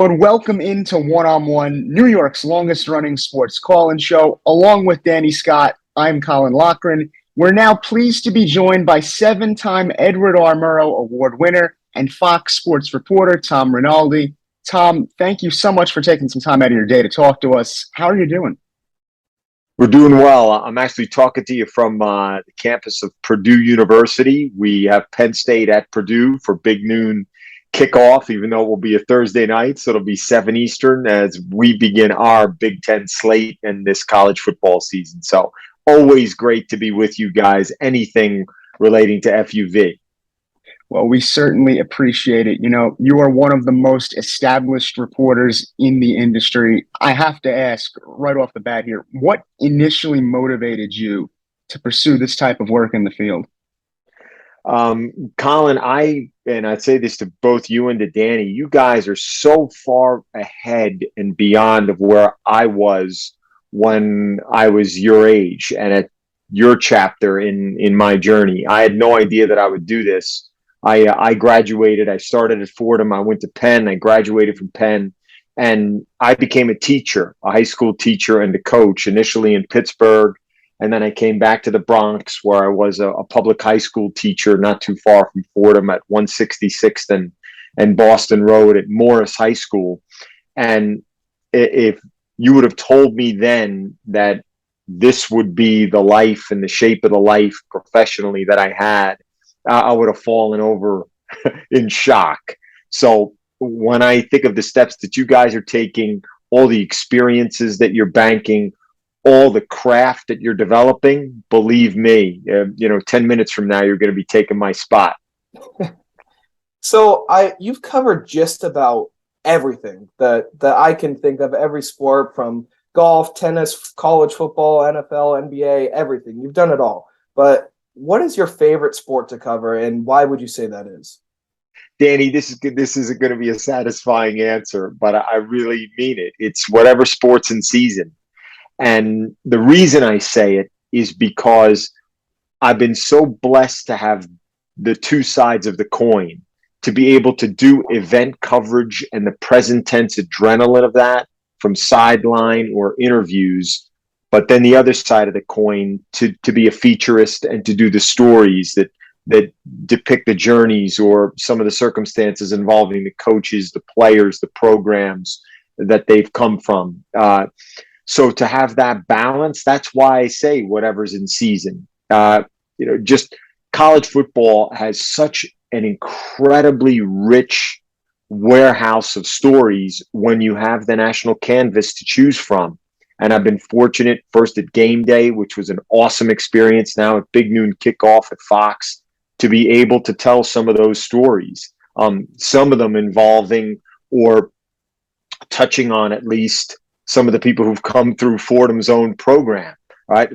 And welcome into One on One, New York's longest running sports call in show. Along with Danny Scott, I'm Colin Loughran. We're now pleased to be joined by seven-time Edward R. Murrow Award winner and Fox Sports reporter Tom Rinaldi. Tom, thank you so much for taking some time out of your day to talk to us. How are you doing? We're doing well. I'm actually talking to you from the campus of Purdue University. We have Penn State at Purdue for Big Noon kickoff, even though it will be a Thursday night. So it'll be 7 Eastern as we begin our Big Ten slate in this college football season. So always great to be with you guys. Anything relating to FUV. Well, we certainly appreciate it. You know, you are one of the most established reporters in the industry. I have to ask right off the bat here, what initially motivated you to pursue this type of work in the field? Colin, I'd say this to both you and to Danny, you guys are so far ahead and beyond of where I was when I was your age and at your chapter in my journey. I had no idea that I would do this. I graduated. I started at Fordham. I went to Penn. I graduated from Penn, and I became a teacher, a high school teacher and a coach, initially in Pittsburgh, and then I came back to the Bronx, where I was a public high school teacher, not too far from Fordham, at 166th and Boston Road at Morris High School. And if you would have told me then that this would be the life and the shape of the life professionally that I had, I would have fallen over in shock. So when I think of the steps that you guys are taking, all the experiences that you're banking, all the craft that you're developing, believe me, 10 minutes from now, you're going to be taking my spot. So you've covered just about everything that I can think of, every sport from golf, tennis, college football, NFL, NBA, everything. You've done it all. But what is your favorite sport to cover, and why would you say that is? Danny, this isn't going to be a satisfying answer, but I really mean it. It's whatever sports in season. And the reason I say it is because I've been so blessed to have the two sides of the coin, to be able to do event coverage and the present tense adrenaline of that from sideline or interviews. But then the other side of the coin, to be a featurist and to do the stories that depict the journeys or some of the circumstances involving the coaches, the players, the programs that they've come from. So to have that balance, that's why I say whatever's in season. Just college football has such an incredibly rich warehouse of stories when you have the national canvas to choose from. And I've been fortunate first at game day, which was an awesome experience, now at Big Noon kickoff at Fox, to be able to tell some of those stories, some of them involving or touching on at least some of the people who've come through Fordham's own program, right?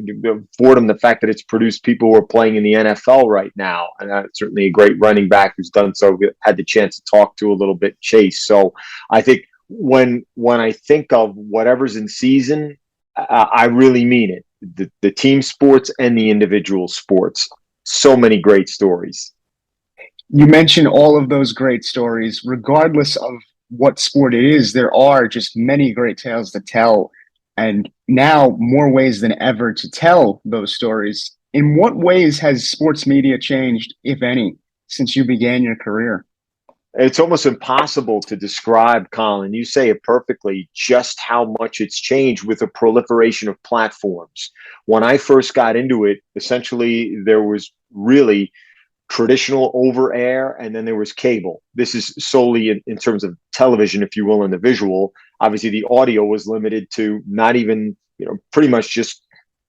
Fordham, the fact that it's produced people who are playing in the NFL right now, and certainly a great running back who's done so, had the chance to talk to a little bit, Chase. So I think when I think of whatever's in season, I really mean it. The team sports and the individual sports. So many great stories. You mentioned all of those great stories. Regardless of what sport it is, there are just many great tales to tell, and now more ways than ever to tell those stories. In what ways has sports media changed, if any, since you began your career? It's almost impossible to describe, Colin. You say it perfectly, just how much it's changed with the proliferation of platforms. When I first got into it, essentially there was really traditional over air, and then there was cable. This is solely in terms of television, if you will, and the visual. Obviously, the audio was limited to not even, pretty much just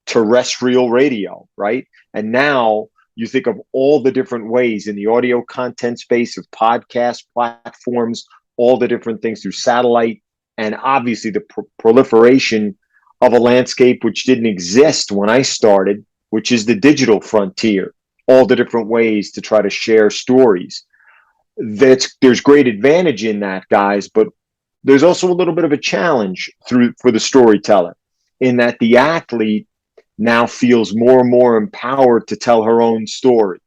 terrestrial radio, right? And now you think of all the different ways in the audio content space of podcast platforms, all the different things through satellite, and obviously the proliferation of a landscape which didn't exist when I started, which is the digital frontier, all the different ways to try to share stories. There's great advantage in that, guys, but there's also a little bit of a challenge for the storyteller, in that the athlete now feels more and more empowered to tell her own story.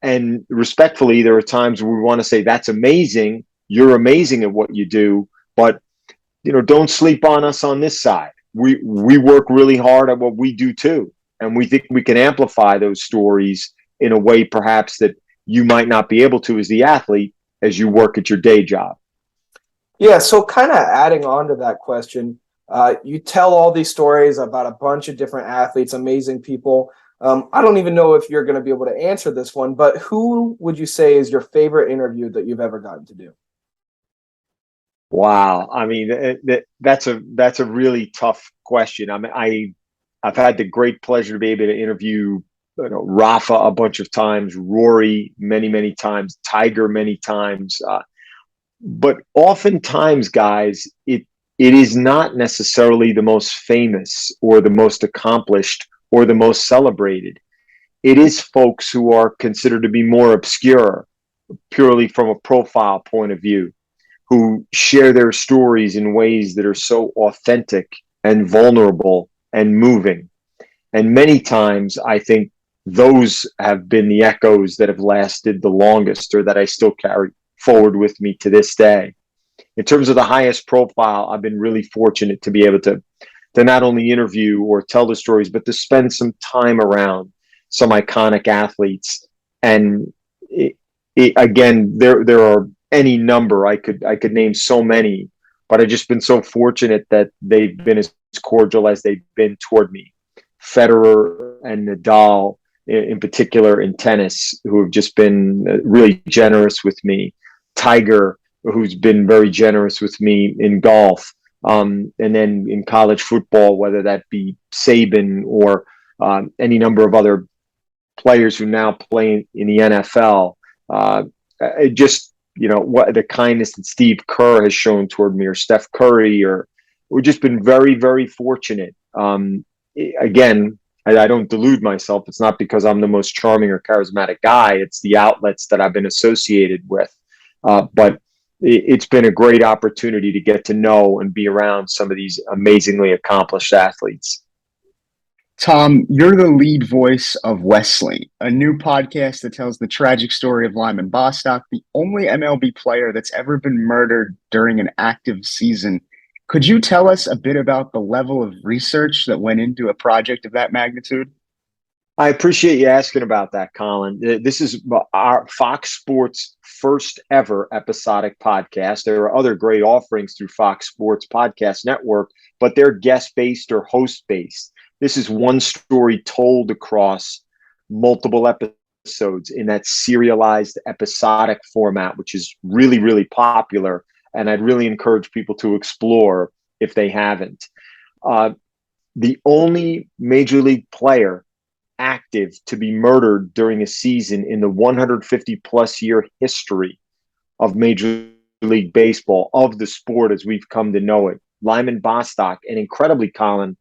And respectfully, there are times where we want to say, that's amazing. You're amazing at what you do. But don't sleep on us on this side. We work really hard at what we do too, and we think we can amplify those stories in a way perhaps that you might not be able to as the athlete as you work at your day job. Yeah, so kind of adding on to that question, you tell all these stories about a bunch of different athletes, amazing people. I don't even know if you're going to be able to answer this one, but who would you say is your favorite interview that you've ever gotten to do? Wow, I mean that's a really tough question. I mean, I've had the great pleasure to be able to interview Rafa a bunch of times, Rory many times, Tiger many times. But oftentimes, guys, it is not necessarily the most famous or the most accomplished or the most celebrated. It is folks who are considered to be more obscure, purely from a profile point of view, who share their stories in ways that are so authentic and vulnerable and moving. And many times, I think those have been the echoes that have lasted the longest or that I still carry forward with me to this day. In terms of the highest profile, I've been really fortunate to be able to not only interview or tell the stories, but to spend some time around some iconic athletes. And again, there are any number. I could name so many, but I've just been so fortunate that they've been as cordial as they've been toward me. Federer and Nadal, in particular in tennis, who have just been really generous with me. Tiger, who's been very generous with me in golf. And then in college football, whether that be Saban or any number of other players who now play in the NFL. What the kindness that Steve Kerr has shown toward me, or Steph Curry, or we've just been very fortunate. Again, I don't delude myself. It's not because I'm the most charming or charismatic guy. It's the outlets that I've been associated with. But it's been a great opportunity to get to know and be around some of these amazingly accomplished athletes. Tom, you're the lead voice of Wesley, a new podcast that tells the tragic story of Lyman Bostock, the only MLB player that's ever been murdered during an active season. Could you tell us a bit about the level of research that went into a project of that magnitude? I appreciate you asking about that, Colin. This is our Fox Sports first ever episodic podcast. There are other great offerings through Fox Sports Podcast Network, but they're guest-based or host-based. This is one story told across multiple episodes in that serialized episodic format, which is really popular. And I'd really encourage people to explore if they haven't. The only major league player active to be murdered during a season in the 150 plus year history of Major League Baseball, of the sport as we've come to know it, Lyman Bostock. And incredibly, Colin,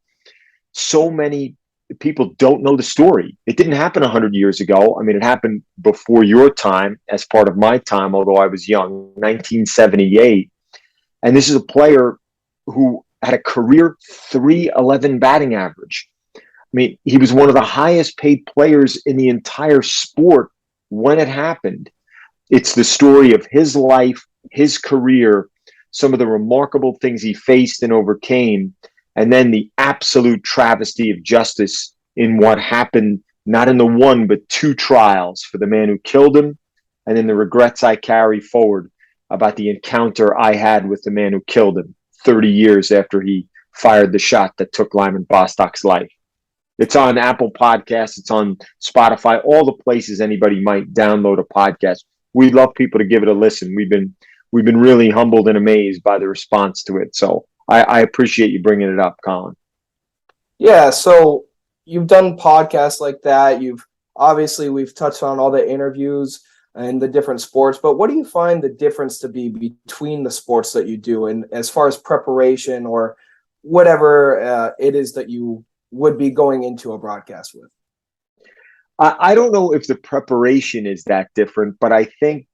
so many people don't know the story. It didn't happen 100 years ago. I mean, it happened before your time, as part of my time, although I was young, 1978. And this is a player who had a career .311 batting average. I mean, he was one of the highest paid players in the entire sport when it happened. It's the story of his life, his career, some of the remarkable things he faced and overcame, and then the absolute travesty of justice in what happened, not in the one, but two trials for the man who killed him, and then the regrets I carry forward about the encounter I had with the man who killed him 30 years after he fired the shot that took Lyman Bostock's life. It's on Apple Podcasts. It's on Spotify, all the places anybody might download a podcast. We'd love people to give it a listen. We've been really humbled and amazed by the response to it. So I appreciate you bringing it up, Colin. Yeah, so you've done podcasts like that. We've touched on all the interviews and the different sports, but what do you find the difference to be between the sports that you do, and as far as preparation or whatever it is that you would be going into a broadcast with? I don't know if the preparation is that different, but I think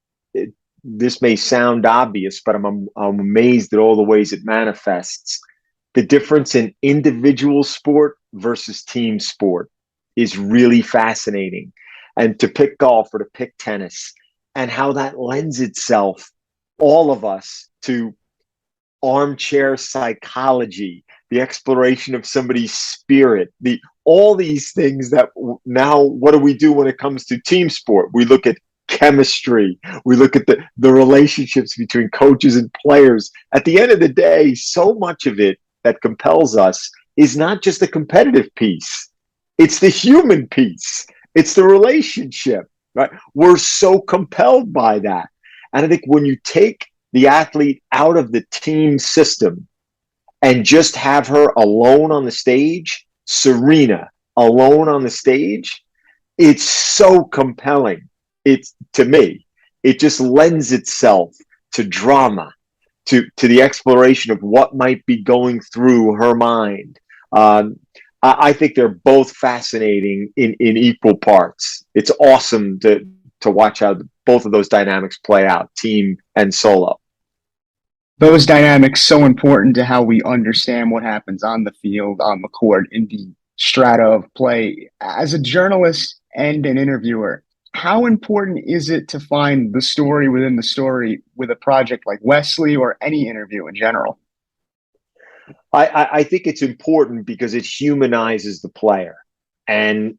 this may sound obvious, but I'm amazed at all the ways it manifests. The difference in individual sport versus team sport is really fascinating. And to pick golf or to pick tennis, and how that lends itself, all of us, to armchair psychology, the exploration of somebody's spirit, all these things that now, what do we do when it comes to team sport? We look at chemistry. We look at the relationships between coaches and players. At the end of the day, so much of it that compels us is not just the competitive piece. It's the human piece. It's the relationship, right? We're so compelled by that. And I think when you take the athlete out of the team system and just have her alone on the stage, Serena alone on the stage, it's so compelling. It's, to me, it just lends itself to drama, to the exploration of what might be going through her mind. I think they're both fascinating in equal parts. It's awesome to watch how both of those dynamics play out, team and solo. Those dynamics so important to how we understand what happens on the field, on the court, in the strata of play. As a journalist and an interviewer, how important is it to find the story within the story with a project like Wesley or any interview in general? I think it's important because it humanizes the player. And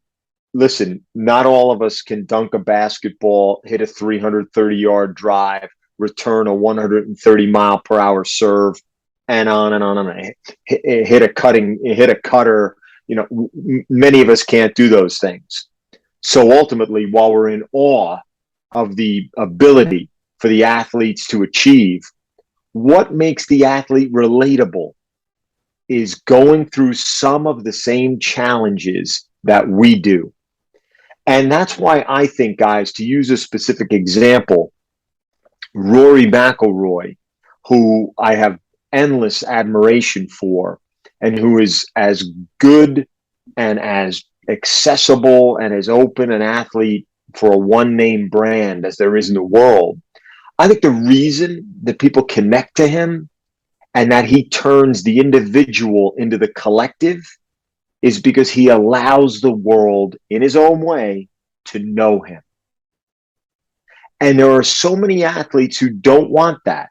listen, not all of us can dunk a basketball, hit a 330-yard drive, return a 130-mile-per-hour serve, and on and on and on. Hit a cutter. You know, many of us can't do those things. So ultimately, while we're in awe of the ability for the athletes to achieve, what makes the athlete relatable is going through some of the same challenges that we do. And that's why I think, guys, to use a specific example, Rory McIlroy, who I have endless admiration for, and who is as good and as accessible and as open an athlete for a one-name brand as there is in the world. I think the reason that people connect to him and that he turns the individual into the collective is because he allows the world in his own way to know him. And there are so many athletes who don't want that.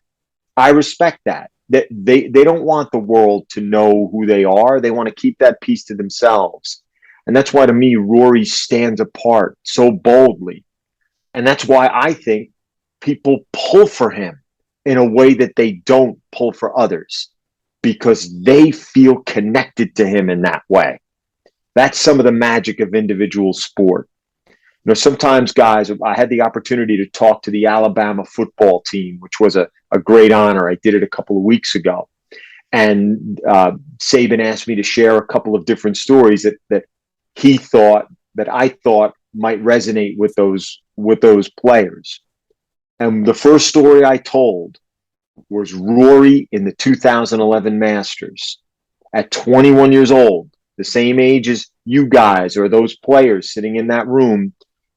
I respect that. That they don't want the world to know who they are. They want to keep that piece to themselves. And that's why, to me, Rory stands apart so boldly. And that's why I think people pull for him in a way that they don't pull for others, because they feel connected to him in that way. That's some of the magic of individual sport. You know, sometimes, guys, I had the opportunity to talk to the Alabama football team, which was a great honor. I did it a couple of weeks ago. And Saban asked me to share a couple of different stories that he thought, that I thought might resonate with those players. And the first story I told was Rory in the 2011 Masters at 21 years old, the same age as you guys or those players sitting in that room.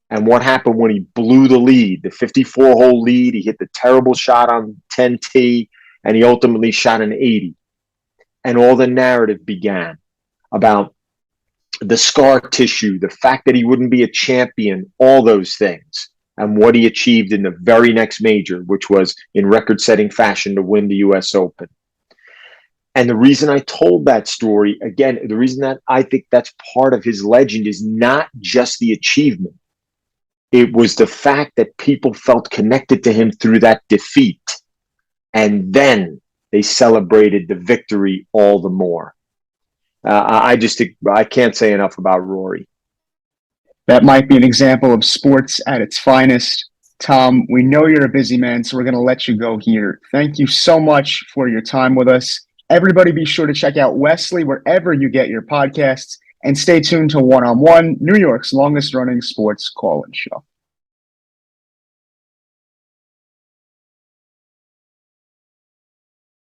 And what happened when he blew the lead, the 54-hole lead. He hit the terrible shot on 10T, and he ultimately shot an 80. And all the narrative began about the scar tissue, the fact that he wouldn't be a champion, all those things, and what he achieved in the very next major, which was in record-setting fashion to win the U.S. Open. And the reason I told that story, again, the reason that I think that's part of his legend is not just the achievement. It was the fact that people felt connected to him through that defeat. And then they celebrated the victory all the more. I can't say enough about Rory. That might be an example of sports at its finest. Tom, we know you're a busy man, so we're going to let you go here. Thank you so much for your time with us. Everybody be sure to check out Wesley wherever you get your podcasts, and stay tuned to One on One, New York's longest running sports call-in show.